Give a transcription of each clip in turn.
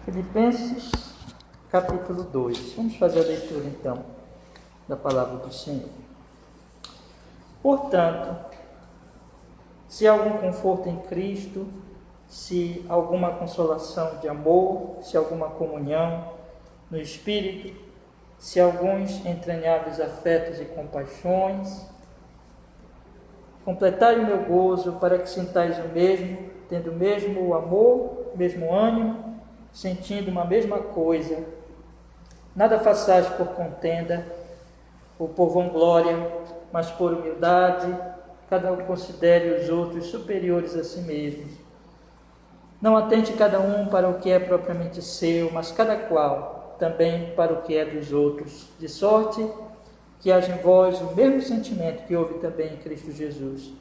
Filipenses, capítulo 2. Vamos fazer a leitura, então, da palavra do Senhor. Portanto, se há algum conforto em Cristo, se alguma consolação de amor, se alguma comunhão no Espírito, se alguns entranháveis afetos e compaixões, completai o meu gozo para que sintais o mesmo, tendo o mesmo amor, o mesmo ânimo, sentindo uma mesma coisa. Nada façais por contenda ou por vanglória, mas por humildade, cada um considere os outros superiores a si mesmos. Não atente cada um para o que é propriamente seu, mas cada qual também para o que é dos outros, de sorte que haja em vós o mesmo sentimento que houve também em Cristo Jesus,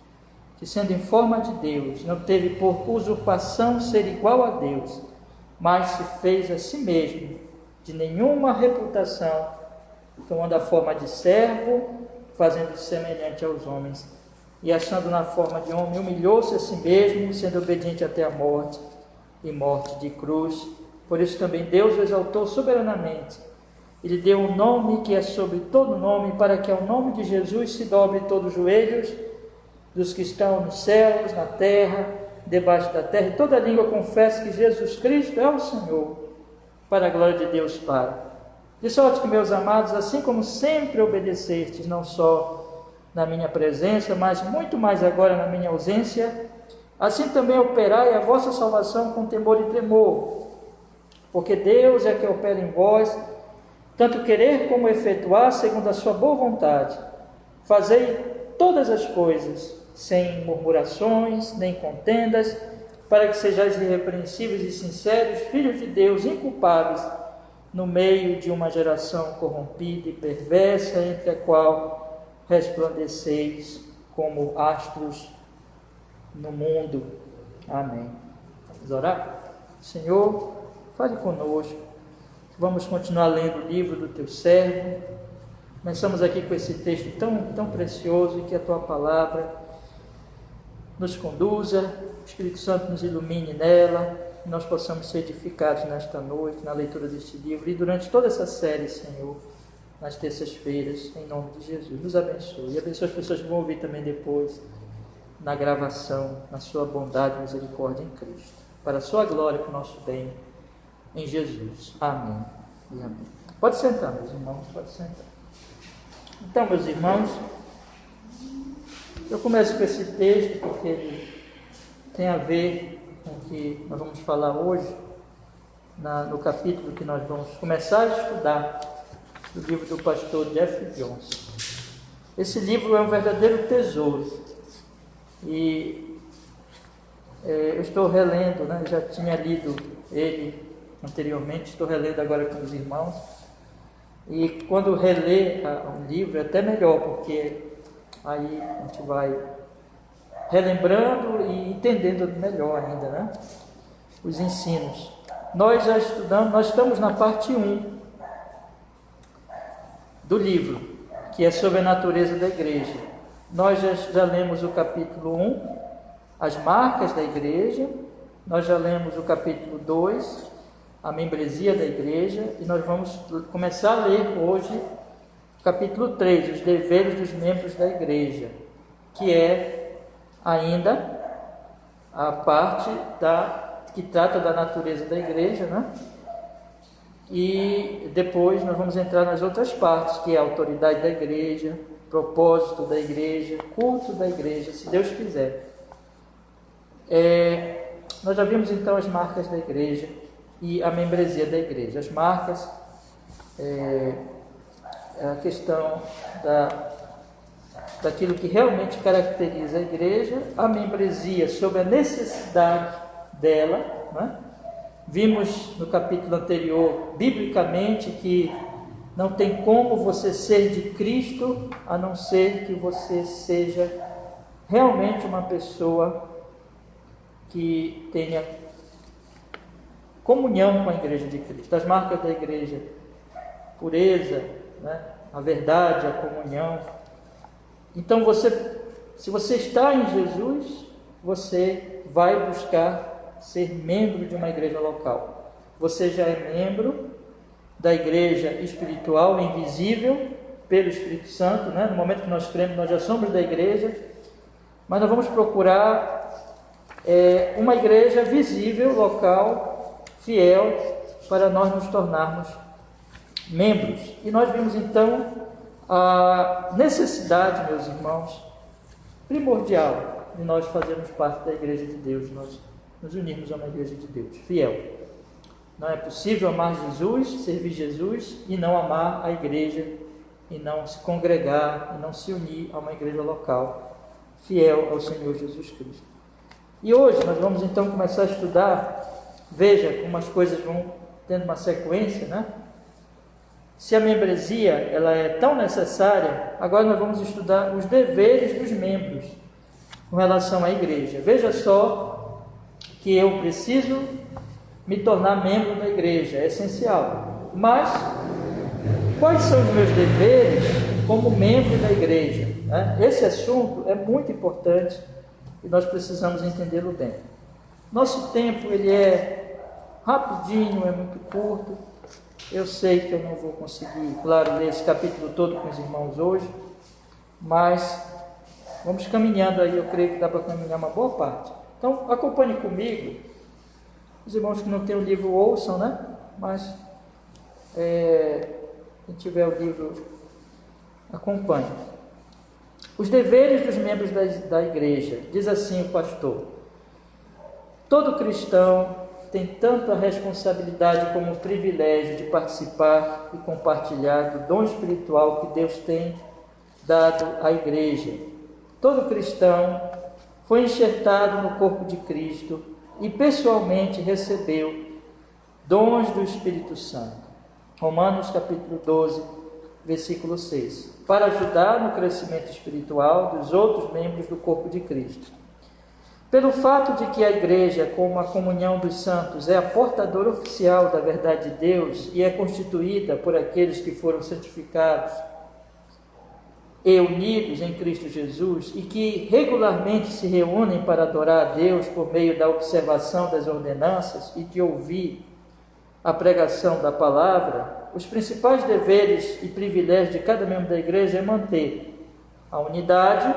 que sendo em forma de Deus, não teve por usurpação ser igual a Deus, mas se fez a si mesmo de nenhuma reputação, tomando a forma de servo, fazendo-se semelhante aos homens, e achando na forma de homem, humilhou-se a si mesmo, sendo obediente até a morte, e morte de cruz. Por isso também Deus o exaltou soberanamente, e lhe deu um nome que é sobre todo nome, para que ao nome de Jesus se dobre todos os joelhos, dos que estão nos céus, na terra, debaixo da terra, e toda língua confesse que Jesus Cristo é o Senhor, para a glória de Deus Pai. De sorte que, meus amados, assim como sempre obedecestes, não só na minha presença, mas muito mais agora na minha ausência, assim também operai a vossa salvação com temor e tremor, porque Deus é que opera em vós, tanto querer como efetuar, segundo a sua boa vontade. Fazei todas as coisas, sem murmurações, nem contendas, para que sejais irrepreensíveis e sinceros, filhos de Deus, inculpáveis, no meio de uma geração corrompida e perversa, entre a qual resplandeceis como astros no mundo. Amém. Vamos orar? Senhor, fale conosco. Vamos continuar lendo o livro do teu servo. Começamos aqui com esse texto tão precioso, e que a tua palavra nos conduza, o Espírito Santo nos ilumine nela, e nós possamos ser edificados nesta noite, na leitura deste livro, e durante toda essa série, Senhor, nas terças-feiras, em nome de Jesus. Nos abençoe, e abençoe as pessoas que vão ouvir também depois, na gravação, na sua bondade e misericórdia em Cristo, para a sua glória, para o nosso bem, em Jesus. Amém e amém. Pode sentar, meus irmãos, pode sentar. Então, meus irmãos, eu começo com esse texto porque ele tem a ver com o que nós vamos falar hoje, no capítulo que nós vamos começar a estudar, do livro do pastor Jeff Jones. Esse livro é um verdadeiro tesouro, e eu estou relendo, né? Eu já tinha lido ele anteriormente, estou relendo agora com os irmãos, e quando relê um livro é até melhor, porque aí a gente vai relembrando e entendendo melhor ainda, né? Os ensinos. Nós já estudamos, nós estamos na parte 1 do livro, que é sobre a natureza da igreja. Nós já lemos o capítulo 1, as marcas da igreja. Nós já lemos o capítulo 2, a membresia da igreja, e nós vamos começar a ler hoje capítulo 3, os deveres dos membros da igreja, que é ainda a parte que trata da natureza da igreja, né? E depois nós vamos entrar nas outras partes, que é a autoridade da igreja, propósito da igreja, culto da igreja, se Deus quiser. Nós já vimos então as marcas da igreja e a membresia da igreja. As marcas a questão daquilo que realmente caracteriza a igreja, a membresia sobre a necessidade dela, né? Vimos no capítulo anterior, biblicamente, que não tem como você ser de Cristo, a não ser que você seja realmente uma pessoa que tenha comunhão com a igreja de Cristo. As marcas da igreja: pureza, né? A verdade, a comunhão. Então se você está em Jesus, você vai buscar ser membro de uma igreja local. você já é membro da igreja espiritual, invisível, pelo Espírito Santo, né? No momento que nós cremos, nós já somos da igreja, mas nós vamos procurar uma igreja visível, local, fiel, para nós nos tornarmos membros. E nós vimos então a necessidade, meus irmãos, primordial de nós fazermos parte da igreja de Deus, nós nos unirmos a uma igreja de Deus, fiel. Não é possível amar Jesus, servir Jesus e não amar a igreja, e não se congregar, e não se unir a uma igreja local, fiel ao Senhor Jesus Cristo. E hoje nós vamos então começar a estudar, veja como as coisas vão tendo uma sequência, né? Se a membresia ela é tão necessária, agora nós vamos estudar os deveres dos membros com relação à igreja. Veja só que eu preciso me tornar membro da igreja, é essencial. Mas quais são os meus deveres como membro da igreja? Esse assunto é muito importante e nós precisamos entendê-lo bem. Nosso tempo ele é rapidinho, é muito curto. Eu sei que eu não vou conseguir, claro, ler esse capítulo todo com os irmãos hoje, mas vamos caminhando aí, eu creio que dá para caminhar uma boa parte. Então, acompanhe comigo. Os irmãos que não têm o livro ouçam, né? Mas quem tiver o livro, acompanhe. Os deveres dos membros da igreja, diz assim o pastor: todo cristão tem tanto a responsabilidade como o privilégio de participar e compartilhar do dom espiritual que Deus tem dado à igreja. Todo cristão foi enxertado no corpo de Cristo e pessoalmente recebeu dons do Espírito Santo. Romanos capítulo 12, versículo 6. Para ajudar no crescimento espiritual dos outros membros do corpo de Cristo. Pelo fato de que a igreja, como a comunhão dos santos, é a portadora oficial da verdade de Deus e é constituída por aqueles que foram santificados e unidos em Cristo Jesus e que regularmente se reúnem para adorar a Deus por meio da observação das ordenanças e de ouvir a pregação da palavra, os principais deveres e privilégios de cada membro da igreja é manter a unidade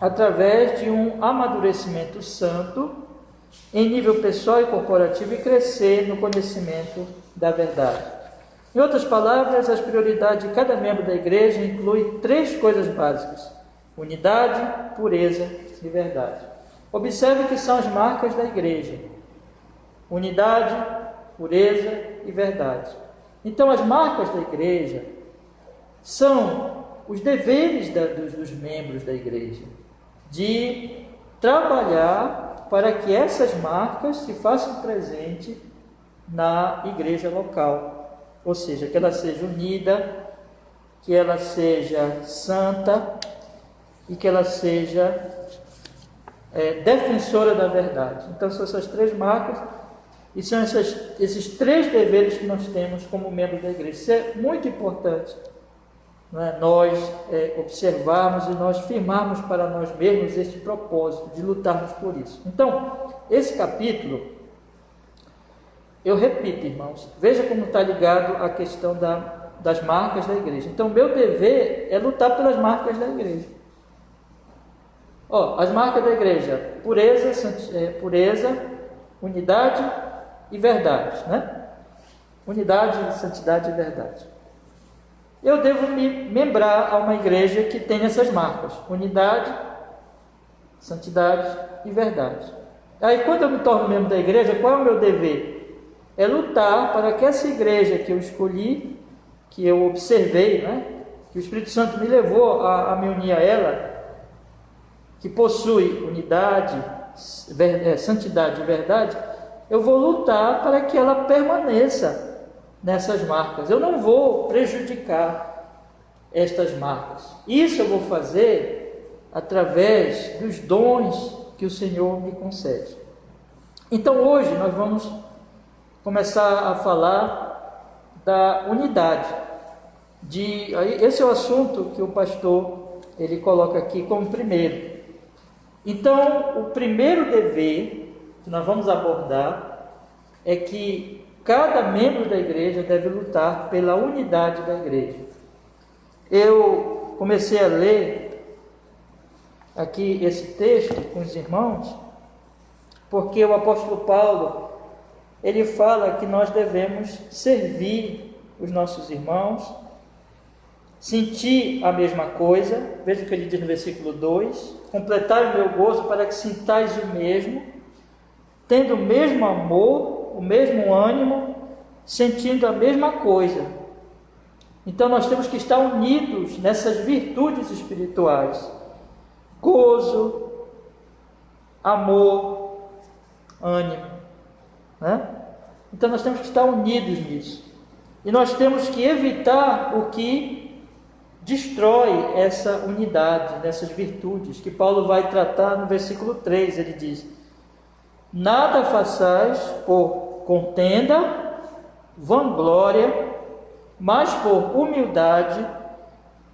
através de um amadurecimento santo em nível pessoal e corporativo e crescer no conhecimento da verdade. Em outras palavras, as prioridades de cada membro da igreja incluem 3 coisas básicas: unidade, pureza e verdade. Observe que são as marcas da igreja: unidade, pureza e verdade. Então, as marcas da igreja são os deveres dos membros da igreja, de trabalhar para que essas marcas se façam presente na igreja local, ou seja, que ela seja unida, que ela seja santa e que ela seja defensora da verdade. Então são essas 3 marcas e são esses 3 deveres que nós temos como membros da igreja. Isso é muito importante, não é? Nós observarmos e nós firmarmos para nós mesmos este propósito de lutarmos por isso. Então, esse capítulo, eu repito, irmãos, veja como está ligado à questão das marcas da igreja. Então, meu dever é lutar pelas marcas da igreja. As marcas da igreja: pureza, unidade e verdade, né? Unidade, santidade e verdade. Eu devo me membrar a uma igreja que tem essas marcas: unidade, santidade e verdade. Aí, quando eu me torno membro da igreja, qual é o meu dever? É lutar para que essa igreja que eu escolhi, que eu observei, né, que o Espírito Santo me levou a me unir a ela, que possui unidade, santidade e verdade, eu vou lutar para que ela permaneça nessas marcas. Eu não vou prejudicar estas marcas. Isso eu vou fazer através dos dons que o Senhor me concede. Então hoje nós vamos começar a falar da unidade. Esse é o assunto que o pastor ele coloca aqui como primeiro. Então, o primeiro dever que nós vamos abordar é que cada membro da igreja deve lutar pela unidade da igreja. Eu comecei a ler aqui esse texto com os irmãos, porque o apóstolo Paulo, ele fala que nós devemos servir os nossos irmãos, sentir a mesma coisa. Veja o que ele diz no versículo 2: completai o meu gozo para que sintais o mesmo, tendo o mesmo amor, o mesmo ânimo, sentindo a mesma coisa. Então nós temos que estar unidos nessas virtudes espirituais: gozo, amor, ânimo, né? Então nós temos que estar unidos nisso, e nós temos que evitar o que destrói essa unidade, dessas virtudes, que Paulo vai tratar no versículo 3, ele diz: nada façais por contenda, vanglória, mas por humildade,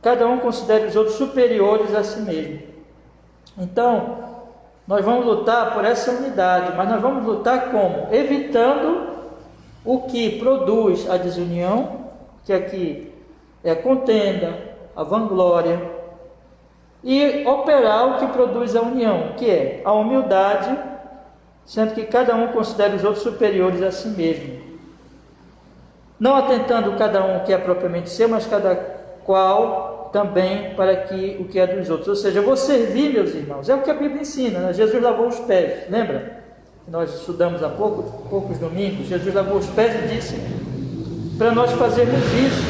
cada um considere os outros superiores a si mesmo. Então, nós vamos lutar por essa unidade, mas nós vamos lutar como? Evitando o que produz a desunião, que aqui é a contenda, a vanglória, e operar o que produz a união, que é a humildade, sendo que cada um considere os outros superiores a si mesmo. Não atentando cada um o que é propriamente seu, mas cada qual também para que o que é dos outros. Ou seja, eu vou servir, meus irmãos. É o que a Bíblia ensina, né? Jesus lavou os pés, lembra? Nós estudamos há poucos domingos. Jesus lavou os pés e disse para nós fazermos isso.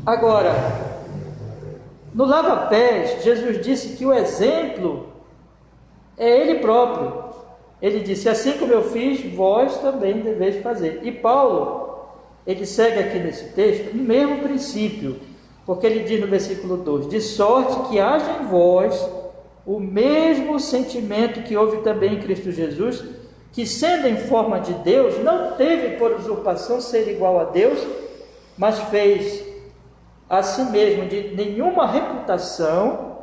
Agora, no lava-pés, Jesus disse que o exemplo é Ele próprio. Ele disse: assim como eu fiz, vós também deveis fazer. E Paulo, ele segue aqui nesse texto o mesmo princípio, porque ele diz no versículo 2: de sorte que haja em vós o mesmo sentimento que houve também em Cristo Jesus, que sendo em forma de Deus, não teve por usurpação ser igual a Deus, mas fez a si mesmo de nenhuma reputação,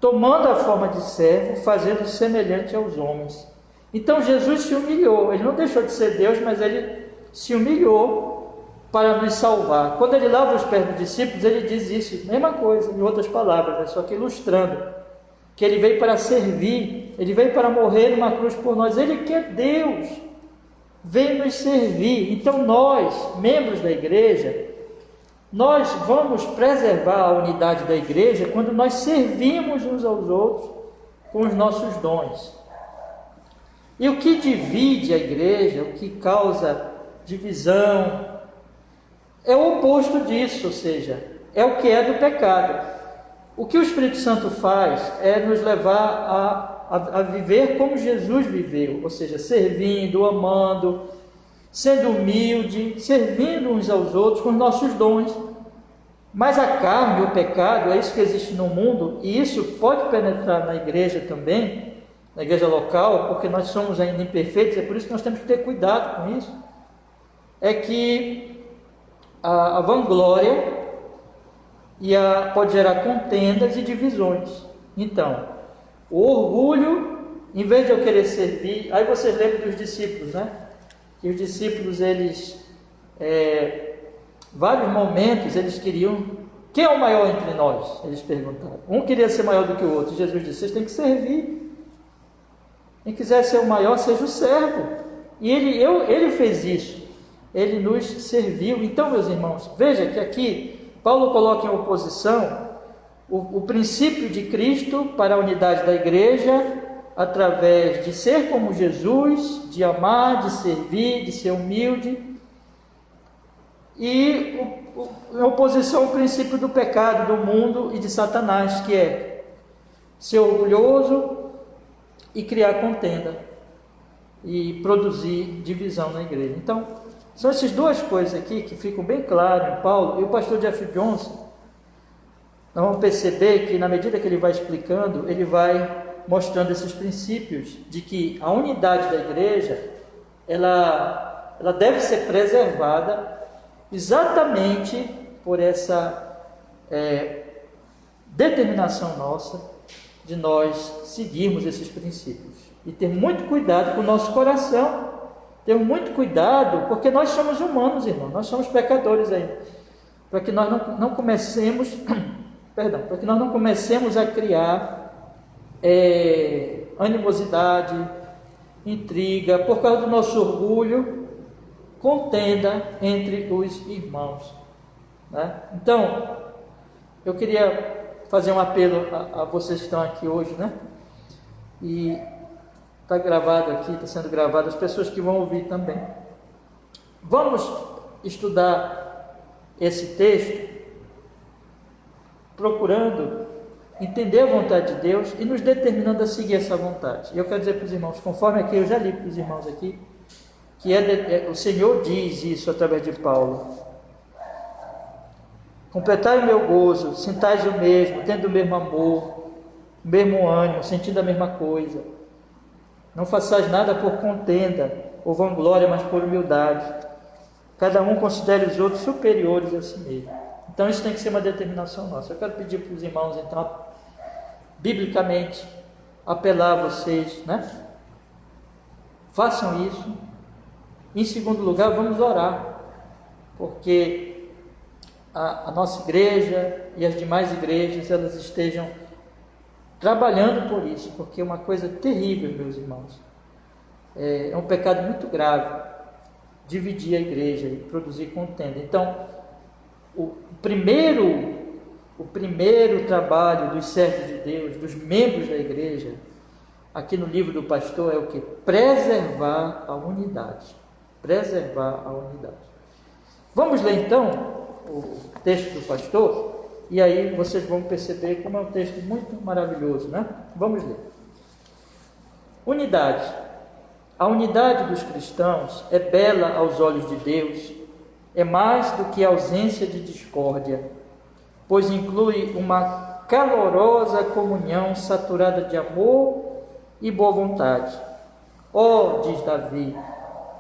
tomando a forma de servo, fazendo-se semelhante aos homens. Então Jesus se humilhou, ele não deixou de ser Deus, mas ele se humilhou para nos salvar. Quando ele lava os pés dos discípulos, ele diz isso, mesma coisa, em outras palavras, só que ilustrando, que ele veio para servir, ele veio para morrer numa cruz por nós. Ele que é Deus, veio nos servir. Então nós, membros da igreja, nós vamos preservar a unidade da igreja quando nós servimos uns aos outros com os nossos dons. E o que divide a igreja, o que causa divisão, é o oposto disso, ou seja, é o que é do pecado. O que o Espírito Santo faz é nos levar a viver como Jesus viveu, ou seja, servindo, amando, sendo humilde, servindo uns aos outros com os nossos dons. Mas a carne, o pecado, é isso que existe no mundo, e isso pode penetrar na igreja também, na igreja local, porque nós somos ainda imperfeitos, é por isso que nós temos que ter cuidado com isso. É que a vanglória pode gerar contendas e divisões. Então, o orgulho, em vez de eu querer servir, aí vocês lembram dos discípulos, né? Que os discípulos, eles, vários momentos, eles queriam, quem é o maior entre nós? Eles perguntaram. Um queria ser maior do que o outro. Jesus disse: vocês têm que servir. Quem quiser ser o maior, seja o servo. E ele fez isso. Ele nos serviu. Então, meus irmãos, veja que aqui Paulo coloca em oposição o princípio de Cristo para a unidade da igreja, através de ser como Jesus, de amar, de servir, de ser humilde, e em oposição ao princípio do pecado, do mundo e de Satanás, que é ser orgulhoso e criar contenda e produzir divisão na igreja. Então, são essas duas coisas aqui que ficam bem claras em Paulo. E o pastor Jeff Johnson, nós vamos perceber que na medida que ele vai explicando, ele vai mostrando esses princípios de que a unidade da igreja, ela deve ser preservada exatamente por essa determinação nossa de nós seguirmos esses princípios e ter muito cuidado com o nosso coração, Temos muito cuidado, porque nós somos humanos, irmão, nós somos pecadores ainda, para que nós não comecemos, perdão, para que nós não comecemos a criar animosidade, intriga, por causa do nosso orgulho, contenda entre os irmãos, né? Então, eu queria fazer um apelo a vocês que estão aqui hoje, né? E está gravado aqui, está sendo gravado, as pessoas que vão ouvir também. Vamos estudar esse texto, procurando entender a vontade de Deus e nos determinando a seguir essa vontade. E eu quero dizer para os irmãos, conforme aqui, eu já li para os irmãos aqui, que o Senhor diz isso através de Paulo: completai o meu gozo, sintais o mesmo, tendo o mesmo amor, o mesmo ânimo, sentindo a mesma coisa. Não façais nada por contenda ou vanglória, mas por humildade. Cada um considere os outros superiores a si mesmo. Então isso tem que ser uma determinação nossa. Eu quero pedir para os irmãos, então, biblicamente, apelar a vocês, né? Façam isso. Em segundo lugar, vamos orar, porque a nossa igreja e as demais igrejas, elas estejam trabalhando por isso, porque é uma coisa terrível, meus irmãos. É um pecado muito grave dividir a igreja e produzir contenda. Então, o primeiro trabalho dos servos de Deus, dos membros da igreja, aqui no livro do pastor, é o que? Preservar a unidade. Preservar a unidade. Vamos ler então o texto do pastor, e aí vocês vão perceber como é um texto muito maravilhoso, né? Vamos ler. Unidade. A unidade dos cristãos é bela aos olhos de Deus, é mais do que a ausência de discórdia, pois inclui uma calorosa comunhão saturada de amor e boa vontade. Diz Davi,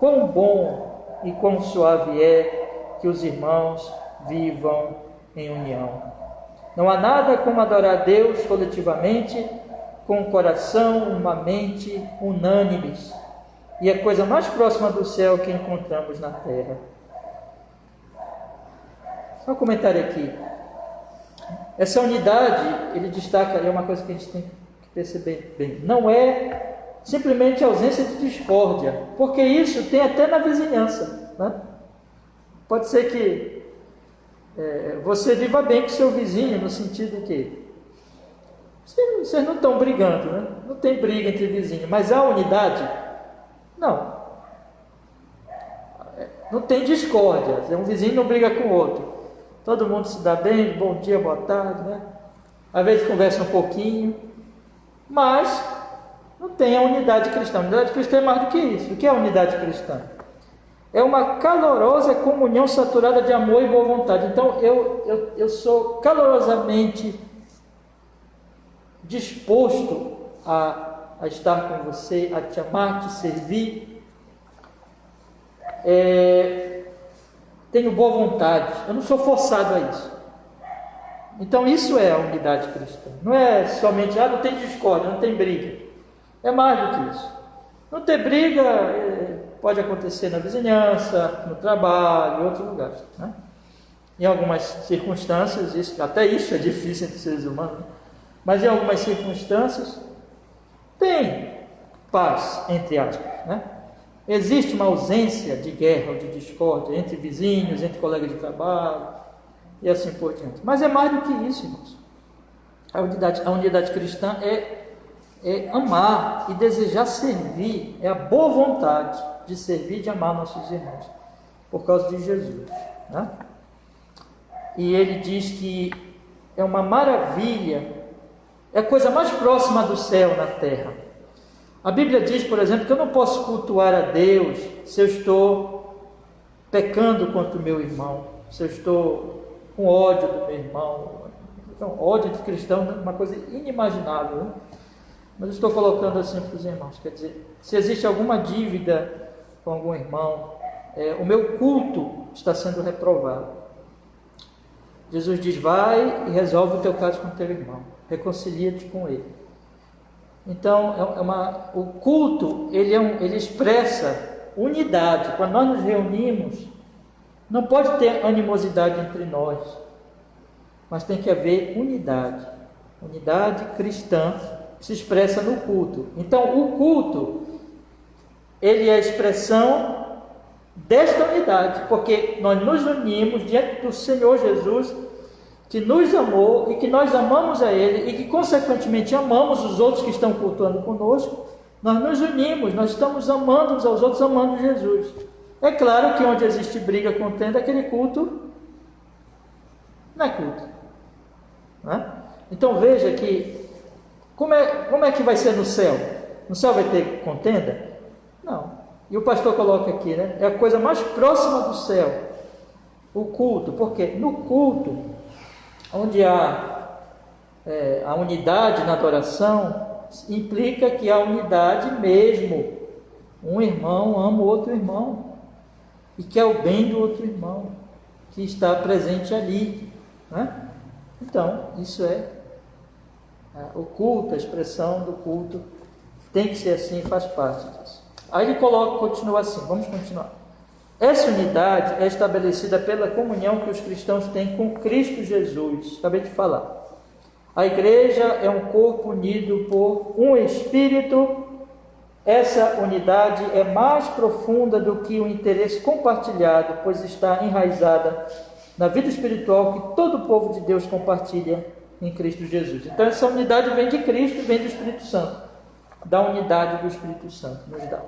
quão bom e quão suave é que os irmãos vivam em união. Não há nada como adorar a Deus coletivamente, com o coração, uma mente unânimes, e a coisa mais próxima do céu que encontramos na terra. Só um comentário aqui. Essa unidade, ele destaca, é uma coisa que a gente tem que perceber bem, não é simplesmente ausência de discórdia, porque isso tem até na vizinhança, né? Pode ser que você viva bem com seu vizinho, no sentido que vocês não estão brigando, né? Não tem briga entre vizinhos, mas há unidade? Não tem discórdia, um vizinho não briga com o outro, todo mundo se dá bem, bom dia, boa tarde, né? Às vezes conversa um pouquinho, mas não tem a unidade cristã. A unidade cristã é mais do que isso. O que é a unidade cristã? É uma calorosa comunhão saturada de amor e boa vontade. Então eu sou calorosamente disposto a estar com você, a te amar, te servir. Tenho boa vontade, eu não sou forçado a isso. Então isso é a unidade cristã. Não é somente, não tem discórdia, não tem briga. É mais do que isso. Não ter briga pode acontecer na vizinhança, no trabalho, em outros lugares, né? Em algumas circunstâncias, até isso é difícil entre seres humanos, né? Mas em algumas circunstâncias tem paz, entre aspas, né? Existe uma ausência de guerra ou de discórdia entre vizinhos, entre colegas de trabalho e assim por diante. Mas é mais do que isso, irmãos. A unidade cristã é amar e desejar servir, é a boa vontade de servir e de amar nossos irmãos, por causa de Jesus, né? E ele diz que é uma maravilha, é a coisa mais próxima do céu na terra. A Bíblia diz, por exemplo, que eu não posso cultuar a Deus se eu estou pecando contra o meu irmão, se eu estou com ódio do meu irmão. Então, ódio entre cristãos é uma coisa inimaginável, né? Mas eu estou colocando assim para os irmãos, quer dizer, se existe alguma dívida com algum irmão, o meu culto está sendo reprovado. Jesus diz, vai e resolve o teu caso com o teu irmão, reconcilia-te com ele. Então, o culto, ele expressa unidade. Quando nós nos reunimos, não pode ter animosidade entre nós, mas tem que haver unidade. Unidade cristã que se expressa no culto. Então, o culto, ele é a expressão desta unidade, porque nós nos unimos diante do Senhor Jesus, que nos amou e que nós amamos a Ele e que consequentemente amamos os outros que estão cultuando conosco. Nós nos unimos, nós estamos amando uns aos outros, amando Jesus. É claro que onde existe briga, contenda, aquele culto não é culto, não é? Então veja que como é que vai ser no céu? No céu vai ter contenda? Não. E o pastor coloca aqui, né? É a coisa mais próxima do céu, o culto, porque no culto, onde há a unidade na adoração, implica que há unidade mesmo. Um irmão ama o outro irmão e quer o bem do outro irmão que está presente ali, né? Então, isso o culto, a expressão do culto tem que ser assim, faz parte disso. Aí ele continua assim, vamos continuar. Essa unidade é estabelecida pela comunhão que os cristãos têm com Cristo Jesus. Acabei de falar. A igreja é um corpo unido por um Espírito. Essa unidade é mais profunda do que o interesse compartilhado, pois está enraizada na vida espiritual que todo o povo de Deus compartilha em Cristo Jesus. Então essa unidade vem de Cristo, vem do Espírito Santo, da unidade do Espírito Santo nos dá.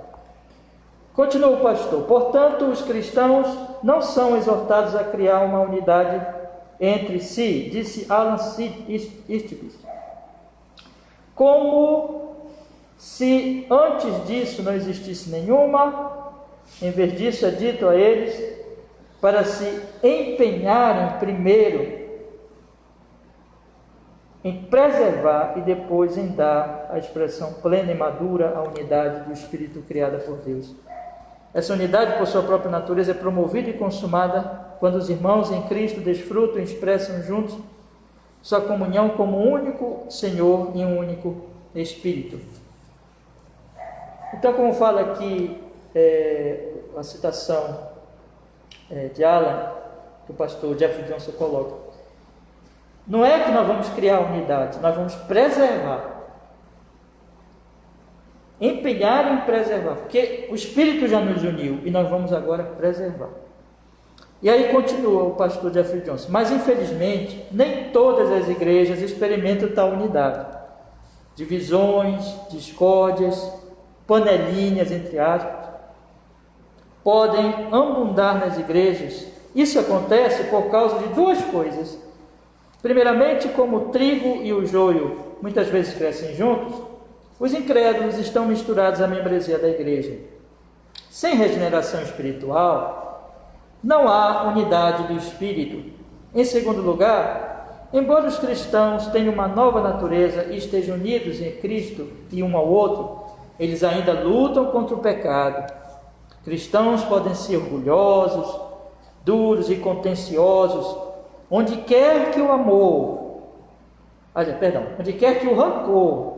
Continua o pastor. Portanto, os cristãos não são exortados a criar uma unidade entre si, disse Alan Stibitz, como se antes disso não existisse nenhuma. Em vez disso, é dito a eles para se empenharem primeiro em preservar e depois em dar a expressão plena e madura à unidade do Espírito criada por Deus. Essa unidade, por sua própria natureza, é promovida e consumada quando os irmãos em Cristo desfrutam e expressam juntos sua comunhão como um único Senhor e um único Espírito. Então, como fala aqui a citação de Alan, que o pastor Jeffrey Johnson coloca, não é que nós vamos criar unidade, nós vamos preservar. Empenhar em preservar, porque o Espírito já nos uniu e nós vamos agora preservar. E aí continua o pastor Jeffrey Johnson, mas infelizmente nem todas as igrejas experimentam tal unidade. Divisões, discórdias, panelinhas, entre aspas, podem abundar nas igrejas. Isso acontece por causa de duas coisas. Primeiramente, como o trigo e o joio muitas vezes crescem juntos, os incrédulos estão misturados à membresia da igreja. Sem regeneração espiritual, não há unidade do Espírito. Em segundo lugar, embora os cristãos tenham uma nova natureza e estejam unidos em Cristo e um ao outro, eles ainda lutam contra o pecado. Cristãos podem ser orgulhosos, duros e contenciosos, onde quer que o rancor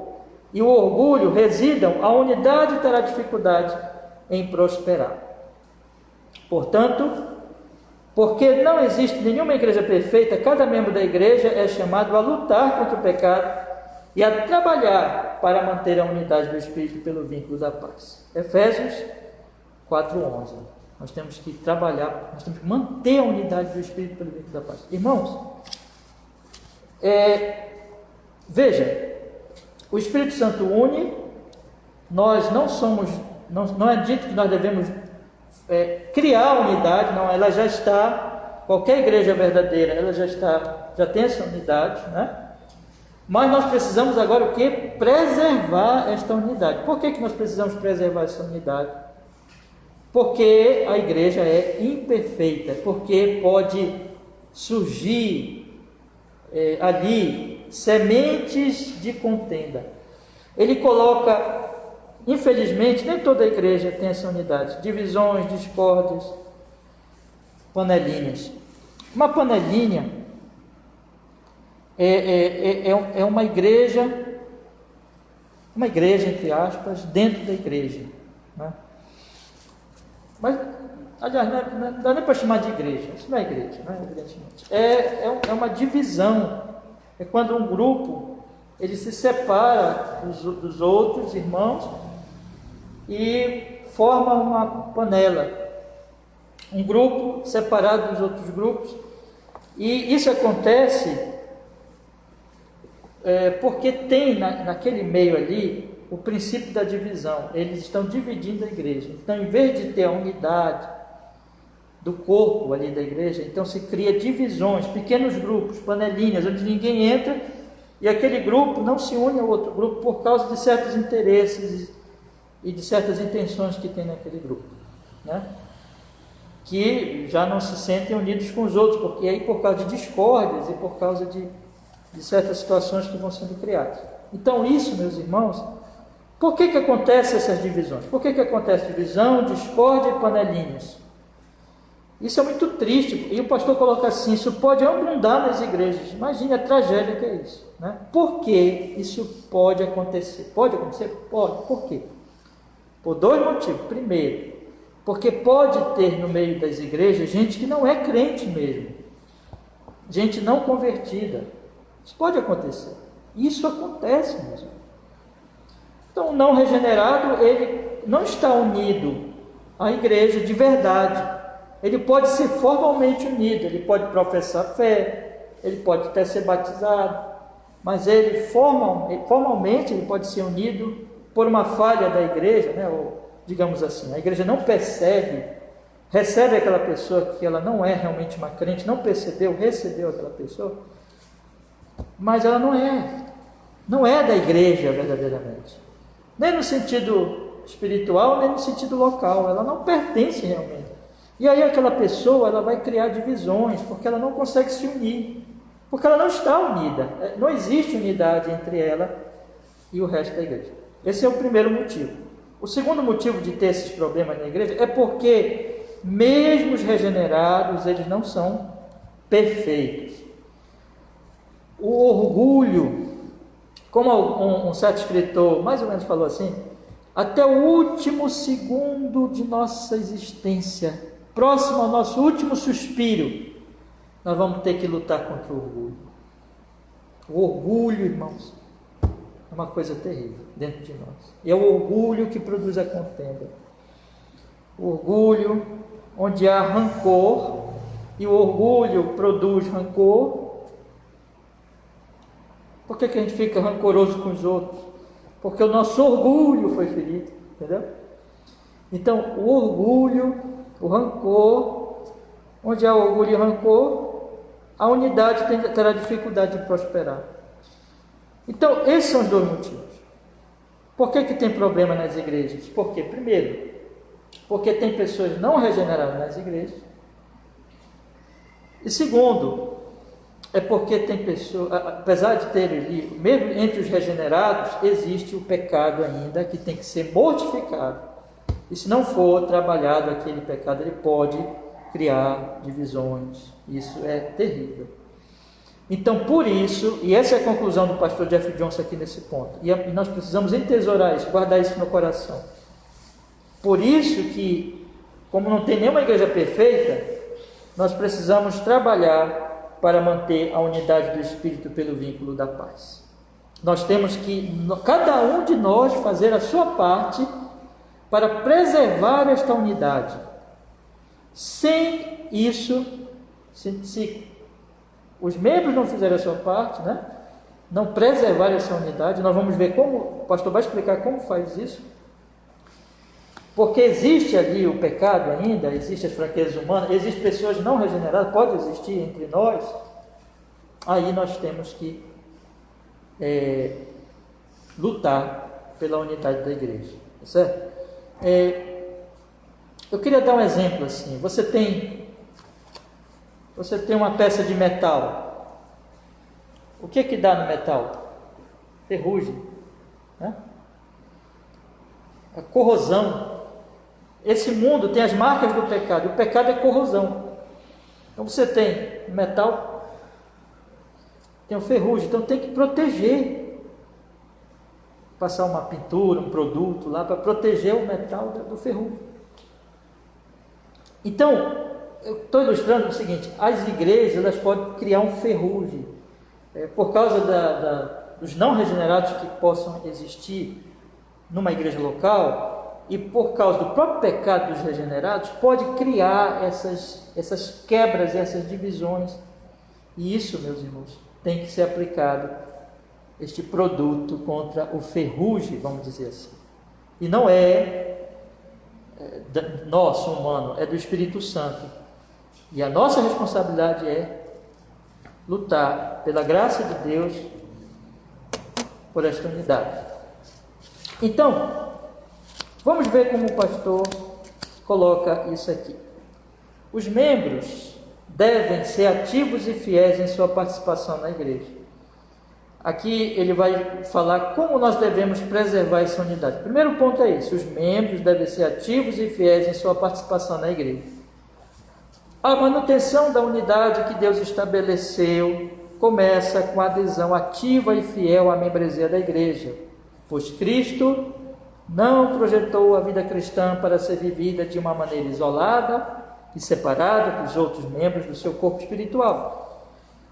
e o orgulho residam, a unidade terá dificuldade em prosperar. Portanto, porque não existe nenhuma igreja perfeita, cada membro da igreja é chamado a lutar contra o pecado e a trabalhar para manter a unidade do Espírito pelo vínculo da paz. Efésios 4:11. Nós temos que trabalhar, nós temos que manter a unidade do Espírito pelo vínculo da paz. Irmãos, veja, o Espírito Santo une, nós não somos, não é dito que nós devemos criar a unidade, não, ela já está, qualquer igreja verdadeira, ela já tem essa unidade, né? Mas nós precisamos agora o que? Preservar esta unidade. Por que nós precisamos preservar essa unidade? Porque a igreja é imperfeita, porque pode surgir ali sementes de contenda. Ele coloca, infelizmente, nem toda a igreja tem essa unidade, divisões, discórdias, panelinhas. Uma panelinha é uma igreja, entre aspas, dentro da igreja, né? Mas, aliás, não dá nem para chamar de igreja. Isso não é igreja, não é, evidentemente. É uma divisão. É quando um grupo ele se separa dos outros irmãos e forma uma panela. Um grupo separado dos outros grupos. E isso acontece porque tem naquele meio ali o princípio da divisão. Eles estão dividindo a igreja. Então, em vez de ter a unidade do corpo ali da igreja, então se cria divisões, pequenos grupos, panelinhas, onde ninguém entra e aquele grupo não se une ao outro grupo por causa de certos interesses e de certas intenções que tem naquele grupo, né? Que já não se sentem unidos com os outros, porque aí por causa de discórdias e por causa de certas situações que vão sendo criadas. Então isso, meus irmãos, por que acontecem essas divisões? Por que acontece divisão, discórdia e panelinhas? Isso é muito triste, e o pastor coloca assim, isso pode abundar nas igrejas. Imagine a tragédia que é isso, né? Por que isso pode acontecer? Pode acontecer? Pode. Por quê? Por dois motivos. Primeiro, porque pode ter no meio das igrejas gente que não é crente mesmo, gente não convertida. Isso pode acontecer. Isso acontece mesmo. Então, o não regenerado, ele não está unido à igreja de verdade. Ele pode ser formalmente unido, ele pode professar fé, ele pode até ser batizado, mas ele formalmente ele pode ser unido por uma falha da igreja, né? Ou, digamos assim, a igreja não recebe aquela pessoa que ela não é realmente uma crente, não recebeu aquela pessoa, mas ela não é da igreja verdadeiramente, nem no sentido espiritual, nem no sentido local, ela não pertence realmente. E aí aquela pessoa ela vai criar divisões, porque ela não consegue se unir, porque ela não está unida, não existe unidade entre ela e o resto da igreja. Esse é o primeiro motivo. O segundo motivo de ter esses problemas na igreja é porque mesmo os regenerados, eles não são perfeitos. O orgulho, como um certo escritor mais ou menos falou assim, até o último segundo de nossa existência, próximo ao nosso último suspiro, nós vamos ter que lutar contra o orgulho. O orgulho, irmãos, é uma coisa terrível dentro de nós. E é o orgulho que produz a contenda. O orgulho onde há rancor, e o orgulho produz rancor. Por que a gente fica rancoroso com os outros? Porque o nosso orgulho foi ferido, entendeu? Então, o orgulho, o rancor, onde há orgulho e rancor, a unidade terá dificuldade de prosperar. Então, esses são os dois motivos. Por que tem problema nas igrejas? Por quê? Primeiro, porque tem pessoas não regeneradas nas igrejas. E segundo, é porque tem pessoas, apesar de ter ali, mesmo entre os regenerados, existe o pecado ainda que tem que ser mortificado. E se não for trabalhado aquele pecado, ele pode criar divisões. Isso é terrível. Então, por isso, e essa é a conclusão do pastor Jeff Johnson aqui nesse ponto, e nós precisamos entesourar isso, guardar isso no coração. Por isso que, como não tem nenhuma igreja perfeita, nós precisamos trabalhar para manter a unidade do Espírito pelo vínculo da paz. Nós temos que, cada um de nós, fazer a sua parte para preservar esta unidade. Sem isso, se os membros não fizerem a sua parte, né, não preservar essa unidade, nós vamos ver como, o pastor vai explicar como faz isso, porque existe ali o pecado ainda, existem as fraquezas humanas, existem pessoas não regeneradas, pode existir entre nós, aí nós temos que lutar pela unidade da igreja, certo? Eu queria dar um exemplo assim, você tem uma peça de metal, o que dá no metal? Ferrugem, né? A corrosão. Esse mundo tem as marcas do pecado, o pecado é corrosão. Então você tem metal, tem o ferrugem, então tem que proteger, passar uma pintura, um produto lá para proteger o metal do ferrugem. Então, eu estou ilustrando o seguinte: as igrejas elas podem criar um ferrugem, por causa dos não regenerados que possam existir numa igreja local, e por causa do próprio pecado dos regenerados, pode criar essas quebras, essas divisões. E isso, meus irmãos, tem que ser aplicado, este produto, contra o ferrugem, vamos dizer assim. E não nosso, humano, é do Espírito Santo. E a nossa responsabilidade é lutar pela graça de Deus por esta unidade. Então, vamos ver como o pastor coloca isso aqui. Os membros devem ser ativos e fiéis em sua participação na igreja. Aqui ele vai falar como nós devemos preservar essa unidade. O primeiro ponto é esse: os membros devem ser ativos e fiéis em sua participação na igreja. A manutenção da unidade que Deus estabeleceu começa com a adesão ativa e fiel à membresia da igreja, pois Cristo não projetou a vida cristã para ser vivida de uma maneira isolada e separada dos outros membros do seu corpo espiritual.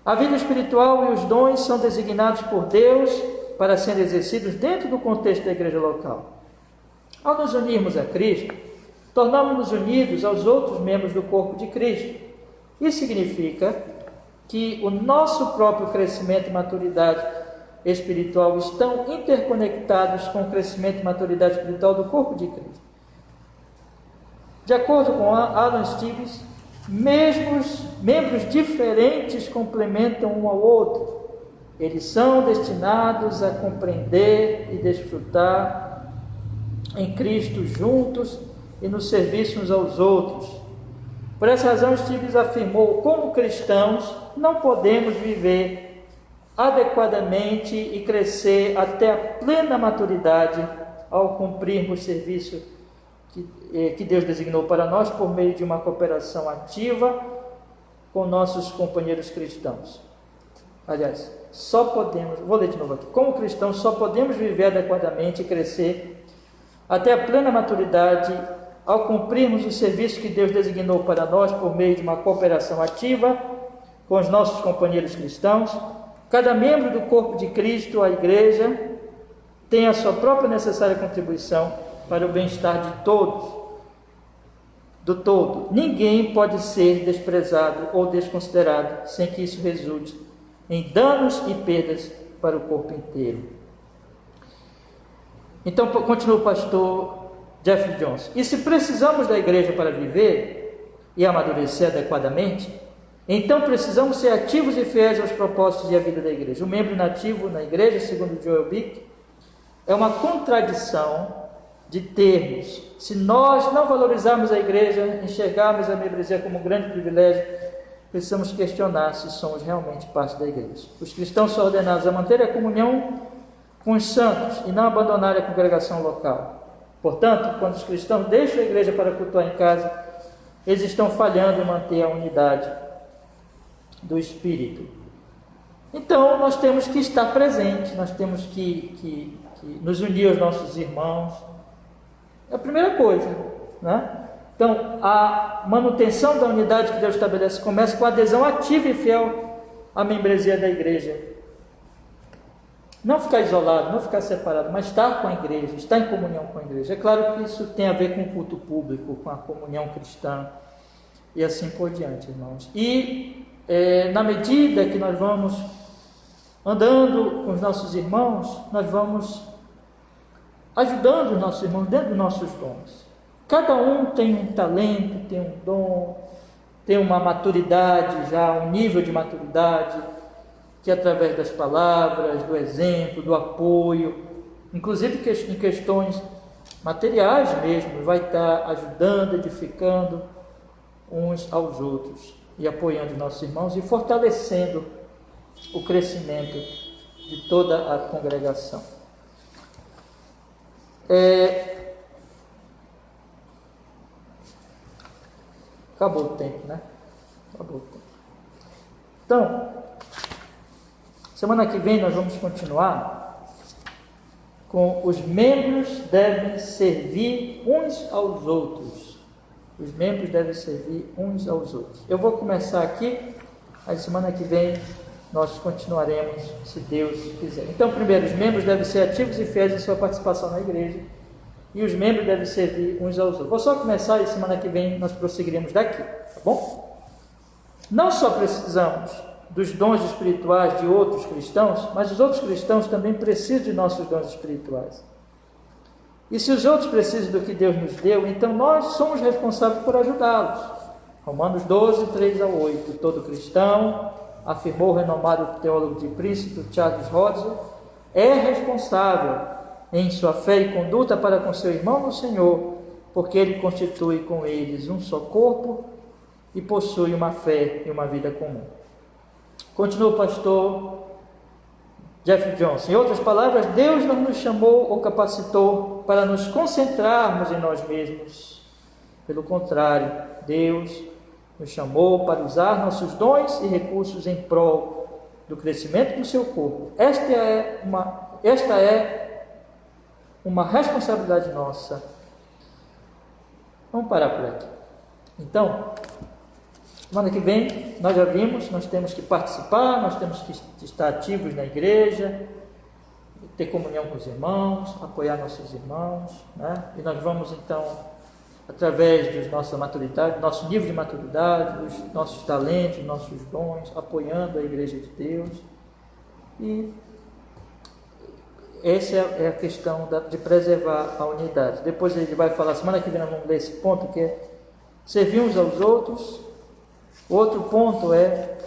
A vida espiritual e os dons são designados por Deus para serem exercidos dentro do contexto da igreja local. Ao nos unirmos a Cristo, tornamos-nos unidos aos outros membros do corpo de Cristo. Isso significa que o nosso próprio crescimento e maturidade espiritual estão interconectados com o crescimento e maturidade espiritual do corpo de Cristo. De acordo com Alan Stevens, membros diferentes complementam um ao outro. Eles são destinados a compreender e desfrutar em Cristo juntos e no serviço uns aos outros. Por essa razão, Stevens afirmou: como cristãos, não podemos viver adequadamente e crescer até a plena maturidade ao cumprirmos o serviço que Deus designou para nós por meio de uma cooperação ativa com nossos companheiros cristãos. Aliás, vou ler de novo aqui: como cristãos, só podemos viver adequadamente e crescer até a plena maturidade ao cumprirmos o serviço que Deus designou para nós por meio de uma cooperação ativa com os nossos companheiros cristãos. Cada membro do corpo de Cristo, a igreja, tem a sua própria necessária contribuição para o bem-estar de todos, do todo. Ninguém pode ser desprezado ou desconsiderado sem que isso resulte em danos e perdas para o corpo inteiro. Então, continua o pastor Jeffrey Johnson: e se precisamos da igreja para viver e amadurecer adequadamente, então precisamos ser ativos e fiéis aos propósitos e à vida da igreja. O membro inativo na igreja, segundo Joel Bick, é uma contradição de termos. Se nós não valorizarmos a igreja, enxergarmos a membresia como um grande privilégio, precisamos questionar se somos realmente parte da igreja. Os cristãos são ordenados a manter a comunhão com os santos e não abandonar a congregação local. Portanto, quando os cristãos deixam a igreja para cultuar em casa, eles estão falhando em manter a unidade do Espírito. Então, nós temos que estar presentes, nós temos que nos unir aos nossos irmãos. É a primeira coisa, né? Então, a manutenção da unidade que Deus estabelece começa com a adesão ativa e fiel à membresia da igreja. Não ficar isolado, não ficar separado, mas estar com a igreja, estar em comunhão com a igreja. É claro que isso tem a ver com o culto público, com a comunhão cristã e assim por diante, irmãos. E na medida que nós vamos andando com os nossos irmãos, nós vamos ajudando os nossos irmãos dentro dos nossos dons. Cada um tem um talento, tem um dom, tem uma maturidade já, um nível de maturidade, que através das palavras, do exemplo, do apoio, inclusive em questões materiais mesmo, vai estar ajudando, edificando uns aos outros e apoiando os nossos irmãos e fortalecendo o crescimento de toda a congregação. Acabou o tempo, né? Acabou o tempo. Então, semana que vem nós vamos continuar com os membros devem servir uns aos outros. Os membros devem servir uns aos outros. Eu vou começar aqui, a semana que vem nós continuaremos, se Deus quiser. Então, primeiro, os membros devem ser ativos e fiéis em sua participação na igreja, e os membros devem servir uns aos outros. Vou só começar e semana que vem nós prosseguiremos daqui, tá bom? Não só precisamos dos dons espirituais de outros cristãos, mas os outros cristãos também precisam de nossos dons espirituais. E se os outros precisam do que Deus nos deu, então nós somos responsáveis por ajudá-los. Romanos 12, 3 a 8. Todo cristão, afirmou o renomado teólogo de Princeton, Charles Hodgson, é responsável em sua fé e conduta para com seu irmão no Senhor, porque ele constitui com eles um só corpo e possui uma fé e uma vida comum. Continua o pastor Jeff Johnson. Em outras palavras, Deus não nos chamou ou capacitou para nos concentrarmos em nós mesmos. Pelo contrário, Deus nos chamou para usar nossos dons e recursos em prol do crescimento do seu corpo. Esta é uma responsabilidade nossa. Vamos parar por aqui. Então, semana que vem, nós já vimos, nós temos que participar, nós temos que estar ativos na igreja, ter comunhão com os irmãos, apoiar nossos irmãos, né? E nós vamos então, através da nossa maturidade, nosso nível de maturidade, dos nossos talentos, nossos dons, apoiando a igreja de Deus. E essa é a questão de preservar a unidade. Depois ele vai falar, semana que vem nós vamos ler esse ponto, que é servir uns aos outros. O outro ponto é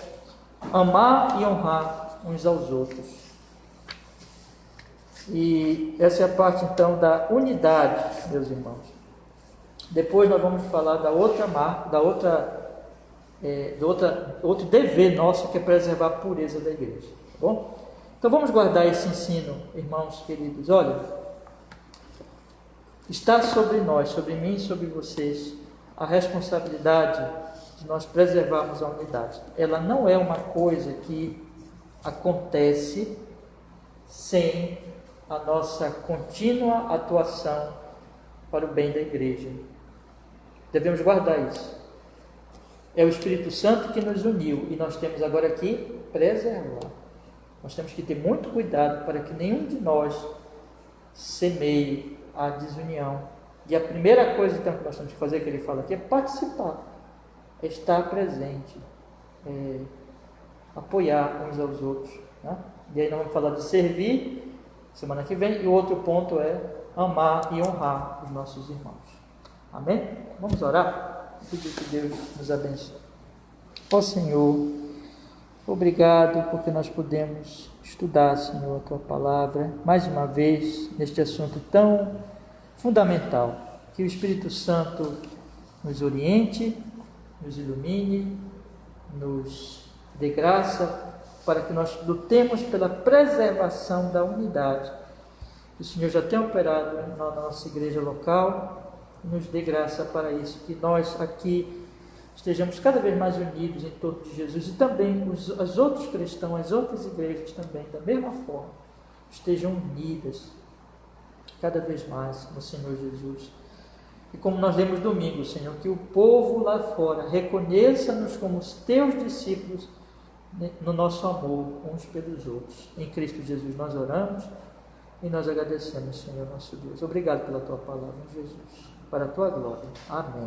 amar e honrar uns aos outros. E essa é a parte então da unidade, meus irmãos. Depois nós vamos falar da outra marca, outro dever nosso, que é preservar a pureza da igreja, tá bom? Então vamos guardar esse ensino, irmãos queridos. Olha, está sobre nós, sobre mim e sobre vocês, a responsabilidade de nós preservarmos a unidade. Ela não é uma coisa que acontece sem a nossa contínua atuação para o bem da igreja. Devemos guardar isso. É o Espírito Santo que nos uniu e nós temos agora que preservar. Nós temos que ter muito cuidado para que nenhum de nós semeie a desunião. E a primeira coisa então que nós temos que fazer, que ele fala aqui, é participar, é estar presente, apoiar uns aos outros, né? E aí nós vamos falar de servir semana que vem, e o outro ponto é amar e honrar os nossos irmãos. Amém? Vamos orar? Pedir que Deus nos abençoe. Ó Senhor, obrigado porque nós podemos estudar, Senhor, a Tua Palavra, mais uma vez, neste assunto tão fundamental. Que o Espírito Santo nos oriente, nos ilumine, nos dê graça, para que nós lutemos pela preservação da unidade. O Senhor já tem operado na nossa igreja local, e nos dê graça para isso, que nós aqui estejamos cada vez mais unidos em torno de Jesus, e também os outros cristãos, as outras igrejas também, da mesma forma, estejam unidas cada vez mais no Senhor Jesus. E como nós lemos domingo, Senhor, que o povo lá fora reconheça-nos como os Teus discípulos no nosso amor uns pelos outros. Em Cristo Jesus nós oramos e nós agradecemos, Senhor nosso Deus. Obrigado pela Tua palavra, Jesus, para a Tua glória. Amém.